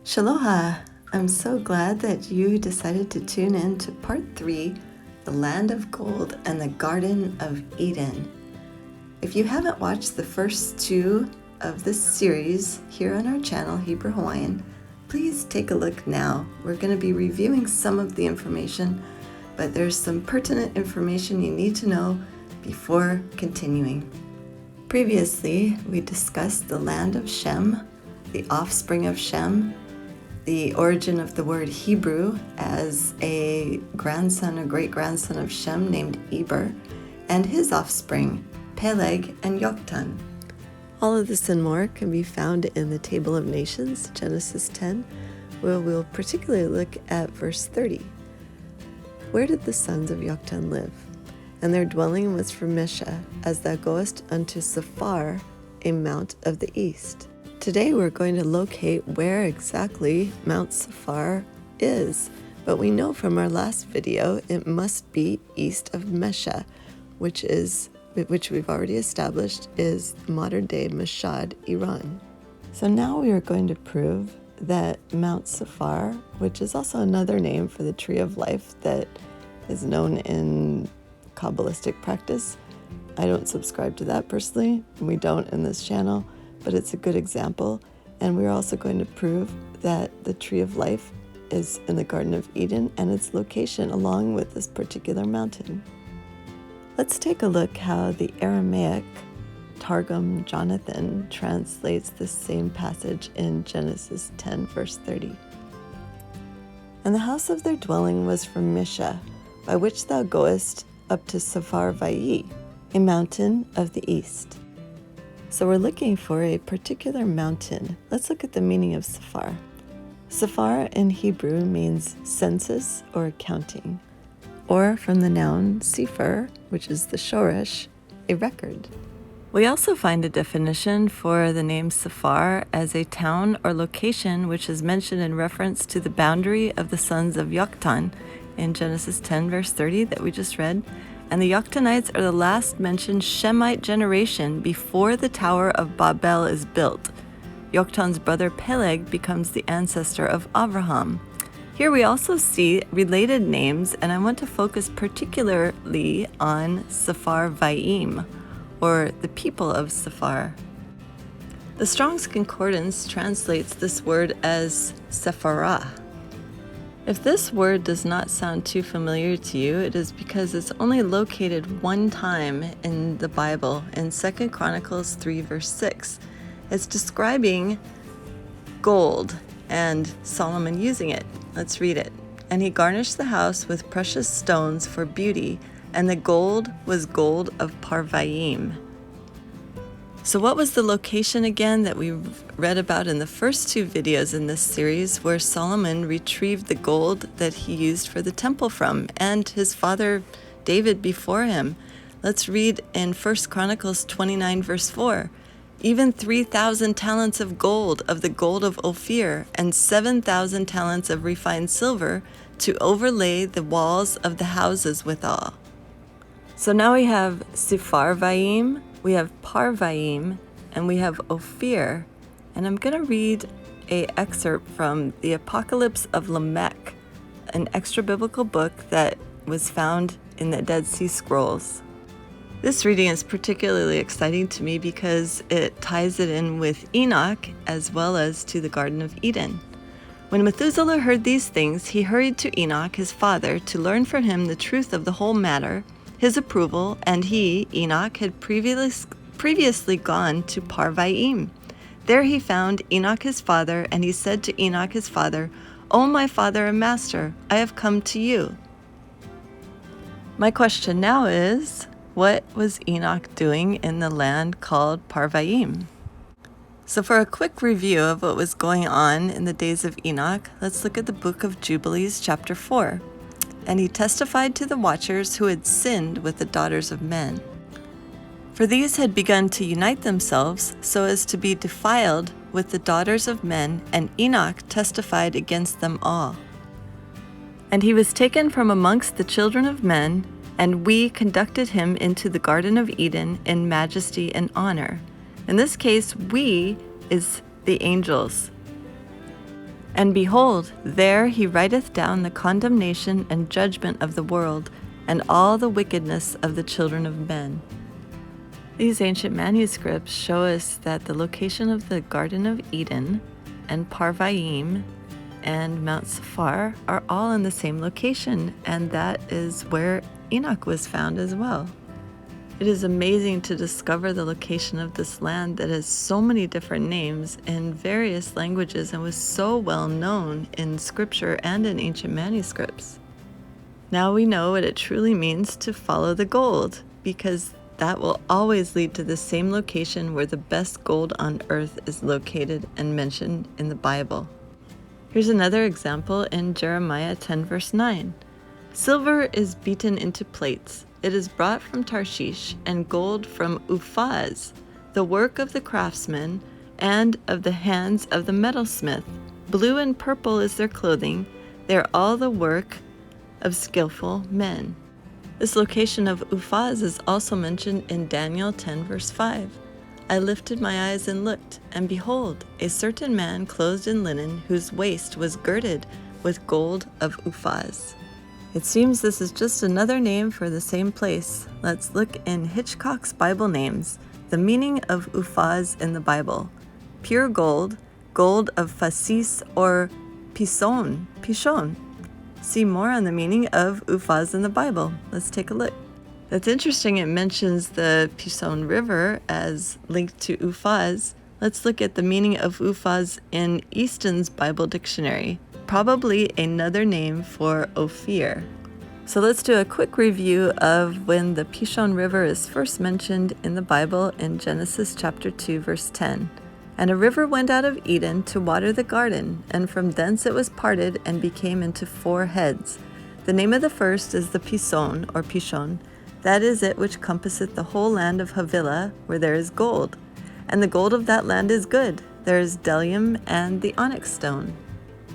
Shaloha! I'm so glad that you decided to tune in to part 3, The Land of Gold and the Garden of Eden. If you haven't watched the first 2 of this series here on our channel, Hebrew Hawaiian, please take a look now. We're going to be reviewing some of the information, but there's some pertinent information you need to know before continuing. Previously, we discussed the land of Shem, the offspring of Shem, the origin of the word Hebrew as a grandson or great-grandson of Shem named Eber, and his offspring, Peleg and Yoktan. All of this and more can be found in the Table of Nations, Genesis 10, where we'll particularly look at verse 30. Where did the sons of Yoktan live? And their dwelling was from Mesha, as thou goest unto Sephar, a mount of the east. Today we're going to locate where exactly Mount Sephar is, but we know from our last video it must be east of Mesha, which we've already established is modern-day Mashhad, Iran. So now we are going to prove that Mount Sephar, which is also another name for the tree of life that is known in Kabbalistic practice. I don't subscribe to that personally, and we don't in this channel, but it's a good example. And we're also going to prove that the tree of life is in the Garden of Eden and its location along with this particular mountain. Let's take a look how the Aramaic Targum Jonathan translates this same passage in Genesis 10 verse 30. And the house of their dwelling was from Mesha, by which thou goest up to Sephar Vayhi, a mountain of the east. So we're looking for a particular mountain. Let's look at the meaning of Sephar. Sephar in Hebrew means census or counting, or from the noun sefer, which is the shoresh, a record. We also find a definition for the name Sephar as a town or location which is mentioned in reference to the boundary of the sons of Yoktan in Genesis 10 verse 30 that we just read. And the Yoktanites are the last mentioned Shemite generation before the Tower of Babel is built. Yoktan's brother Peleg becomes the ancestor of Abraham. Here we also see related names, and I want to focus particularly on Sephar Vayim, or the people of Sephar. The Strong's Concordance translates this word as Sephirah. If this word does not sound too familiar to you, it is because it's only located one time in the Bible, in 2 Chronicles 3 verse 6. It's describing gold and Solomon using it. Let's read it. And he garnished the house with precious stones for beauty, and the gold was gold of Parvaim. So what was the location again that we read about in the first 2 videos in this series, where Solomon retrieved the gold that he used for the temple from, and his father David before him? Let's read in 1 Chronicles 29 verse 4. Even 3,000 talents of gold of the gold of Ophir, and 7,000 talents of refined silver, to overlay the walls of the houses withal. So now we have Sephar Vayim, we have Parvaim, and we have Ophir. And I'm going to read an excerpt from the Apocalypse of Lamech, an extra-biblical book that was found in the Dead Sea Scrolls. This reading is particularly exciting to me because it ties it in with Enoch as well as to the Garden of Eden. When Methuselah heard these things, he hurried to Enoch, his father, to learn from him the truth of the whole matter, his approval, and he, Enoch, had previously gone to Parvaim. There he found Enoch his father, and he said to Enoch his father, O my father and master, I have come to you. My question now is, what was Enoch doing in the land called Parvaim? So for a quick review of what was going on in the days of Enoch, let's look at the book of Jubilees, chapter 4. And he testified to the watchers who had sinned with the daughters of men. For these had begun to unite themselves so as to be defiled with the daughters of men, and Enoch testified against them all. And he was taken from amongst the children of men, and we conducted him into the Garden of Eden in majesty and honor. In this case, we is the angels. And behold, there he writeth down the condemnation and judgment of the world, and all the wickedness of the children of men. These ancient manuscripts show us that the location of the Garden of Eden and Parvaim and Mount Safar are all in the same location, and that is where Enoch was found as well. It is amazing to discover the location of this land that has so many different names in various languages and was so well known in scripture and in ancient manuscripts. Now we know what it truly means to follow the gold, because that will always lead to the same location where the best gold on earth is located and mentioned in the Bible. Here's another example in Jeremiah 10 verse 9. Silver is beaten into plates. It is brought from Tarshish, and gold from Uphaz, the work of the craftsman and of the hands of the metalsmith. Blue and purple is their clothing. They are all the work of skillful men. This location of Uphaz is also mentioned in Daniel 10 verse 5. I lifted my eyes and looked, and behold, a certain man clothed in linen, whose waist was girded with gold of Uphaz. It seems this is just another name for the same place. Let's look in Hitchcock's Bible names, the meaning of Uphaz in the Bible. Pure gold, gold of Phasis or Pishon. See more on the meaning of Uphaz in the Bible. Let's take a look. That's interesting. It mentions the Pishon River as linked to Uphaz. Let's look at the meaning of Uphaz in Easton's Bible Dictionary. Probably another name for Ophir. So let's do a quick review of when the Pishon River is first mentioned in the Bible in Genesis chapter 2 verse 10. And a river went out of Eden to water the garden, and from thence it was parted and became into 4 heads. The name of the first is the Pishon or Pishon. That is it which compasseth the whole land of Havilah, where there is gold. And the gold of that land is good. There is bdellium and the onyx stone.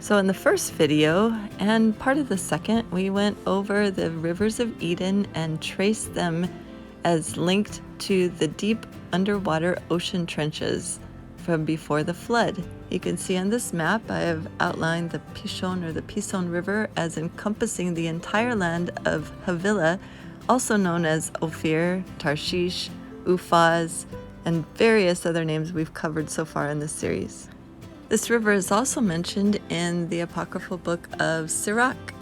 So in the first video, and part of the second, we went over the rivers of Eden and traced them as linked to the deep underwater ocean trenches from before the flood. You can see on this map, I have outlined the Pishon or the Pishon River as encompassing the entire land of Havilah, also known as Ophir, Tarshish, Uphaz, and various other names we've covered so far in this series. This river is also mentioned in the apocryphal book of Sirach.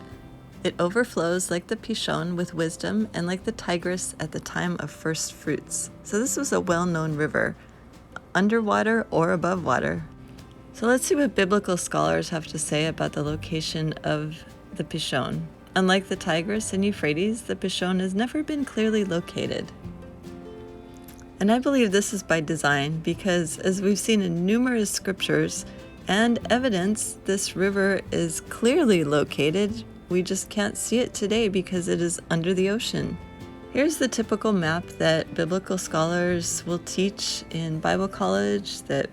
It overflows like the Pishon with wisdom and like the Tigris at the time of first fruits. So this was a well-known river, underwater or above water. So let's see what biblical scholars have to say about the location of the Pishon. Unlike the Tigris and Euphrates, the Pishon has never been clearly located. And I believe this is by design because, as we've seen in numerous scriptures and evidence, this river is clearly located. We just can't see it today because it is under the ocean. Here's the typical map that biblical scholars will teach in Bible college, that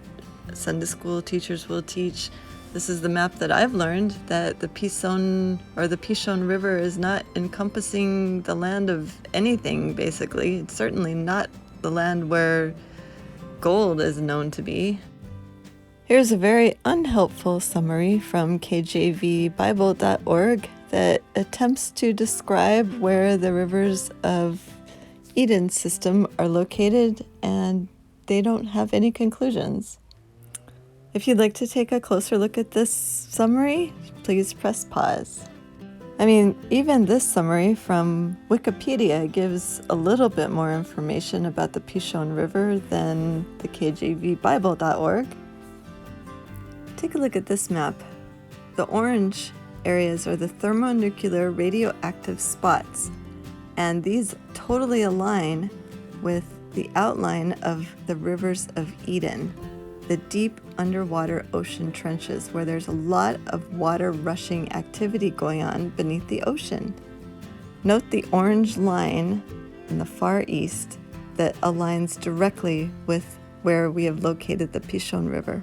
Sunday school teachers will teach. This is the map that I've learned, that the Pishon or the Pishon River is not encompassing the land of anything, basically. It's certainly not the land where gold is known to be. Here's a very unhelpful summary from kjvbible.org that attempts to describe where the rivers of Eden system are located, and they don't have any conclusions. If you'd like to take a closer look at this summary, please press pause. I mean, even this summary from Wikipedia gives a little bit more information about the Pishon River than the kjvbible.org. Take a look at this map. The orange areas are the thermonuclear radioactive spots, and these totally align with the outline of the rivers of Eden, the deep underwater ocean trenches where there's a lot of water rushing activity going on beneath the ocean. Note the orange line in the far east that aligns directly with where we have located the Pishon River.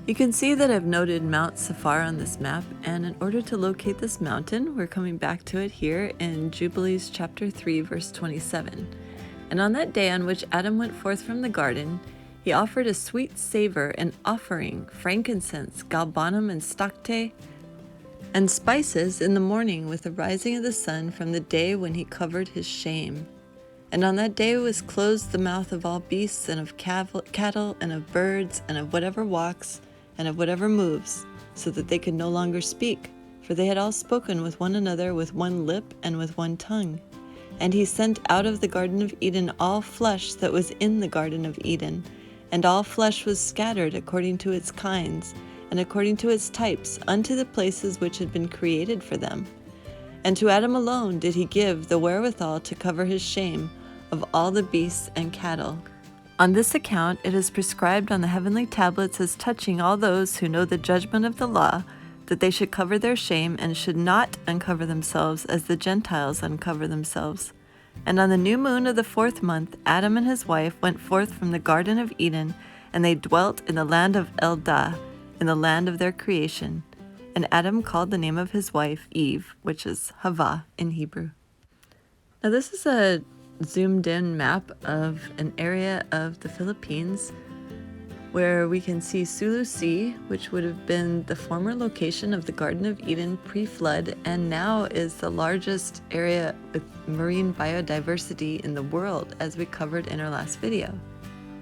You can see that I've noted Mount Safar on this map, and in order to locate this mountain, we're coming back to it here in Jubilees chapter 3, verse 27. And on that day on which Adam went forth from the garden, he offered a sweet savor, an offering, frankincense, galbanum, and stocte, and spices in the morning with the rising of the sun from the day when he covered his shame. And on that day was closed the mouth of all beasts, and of cattle, and of birds, and of whatever walks, and of whatever moves, so that they could no longer speak, for they had all spoken with one another with one lip and with one tongue. And he sent out of the Garden of Eden all flesh that was in the Garden of Eden, and all flesh was scattered according to its kinds, and according to its types, unto the places which had been created for them. And to Adam alone did he give the wherewithal to cover his shame of all the beasts and cattle. On this account it is prescribed on the heavenly tablets as touching all those who know the judgment of the law, that they should cover their shame, and should not uncover themselves as the Gentiles uncover themselves. And on the new moon of the 4th month, Adam and his wife went forth from the Garden of Eden, and they dwelt in the land of Eldah, in the land of their creation. And Adam called the name of his wife Eve, which is Havah in Hebrew. Now this is a zoomed in map of an area of the Philippines where we can see Sulu Sea, which would have been the former location of the Garden of Eden pre-flood, and now is the largest area with marine biodiversity in the world, as we covered in our last video.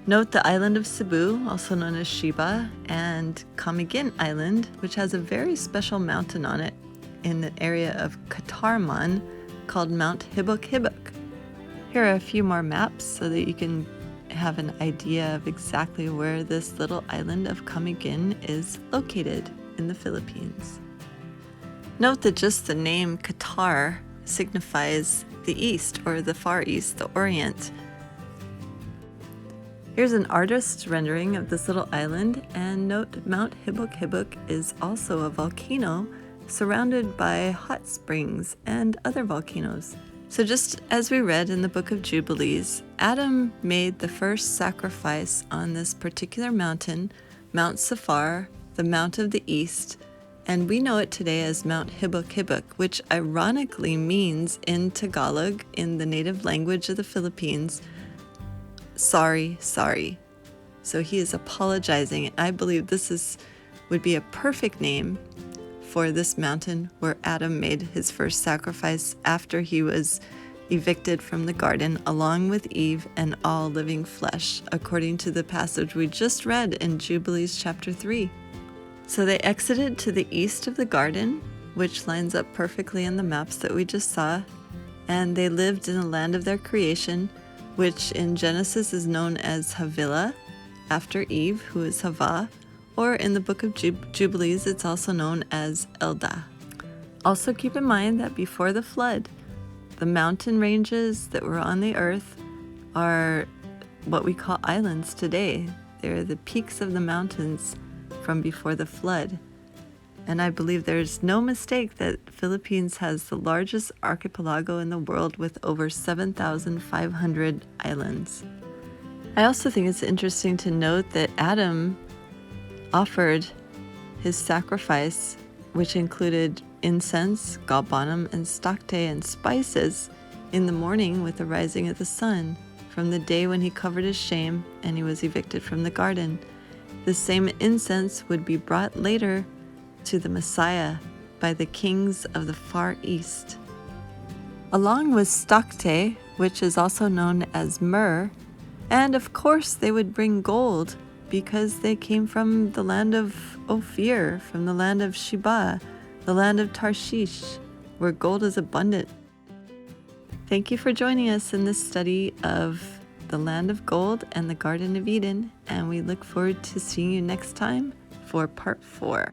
Note the island of Cebu, also known as Shiba, and Camiguin Island, which has a very special mountain on it in the area of Catarman called Mount Hibok-Hibok. Here are a few more maps so that you can have an idea of exactly where this little island of Camiguin is located in the Philippines. Note that just the name Qatar signifies the east, or the far east, the Orient. Here's an artist's rendering of this little island, and note Mount Hibok-Hibok is also a volcano surrounded by hot springs and other volcanoes. So just as we read in the book of Jubilees, Adam made the first sacrifice on this particular mountain, Mount Safar, the Mount of the East, and we know it today as Mount Hibok-Hibok, which ironically means in Tagalog, in the native language of the Philippines, sorry, sorry. So he is apologizing, and I believe this would be a perfect name for this mountain where Adam made his first sacrifice after he was evicted from the garden, along with Eve and all living flesh, according to the passage we just read in Jubilees chapter 3. So they exited to the east of the garden, which lines up perfectly in the maps that we just saw, and they lived in the land of their creation, which in Genesis is known as Havilah, after Eve, who is Havah, or in the book of Jubilees, it's also known as Eldah. Also keep in mind that before the flood, the mountain ranges that were on the earth are what we call islands today. They're the peaks of the mountains from before the flood. And I believe there's no mistake that Philippines has the largest archipelago in the world with over 7,500 islands. I also think it's interesting to note that Adam offered his sacrifice, which included incense, galbanum, and stocte, and spices, in the morning with the rising of the sun, from the day when he covered his shame and he was evicted from the garden. The same incense would be brought later to the Messiah by the kings of the Far East. Along with stocte, which is also known as myrrh, and of course they would bring gold, because they came from the land of Ophir, from the land of Sheba, the land of Tarshish, where gold is abundant. Thank you for joining us in this study of the land of gold and the Garden of Eden, and we look forward to seeing you next time for part 4.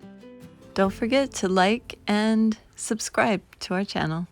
Don't forget to like and subscribe to our channel.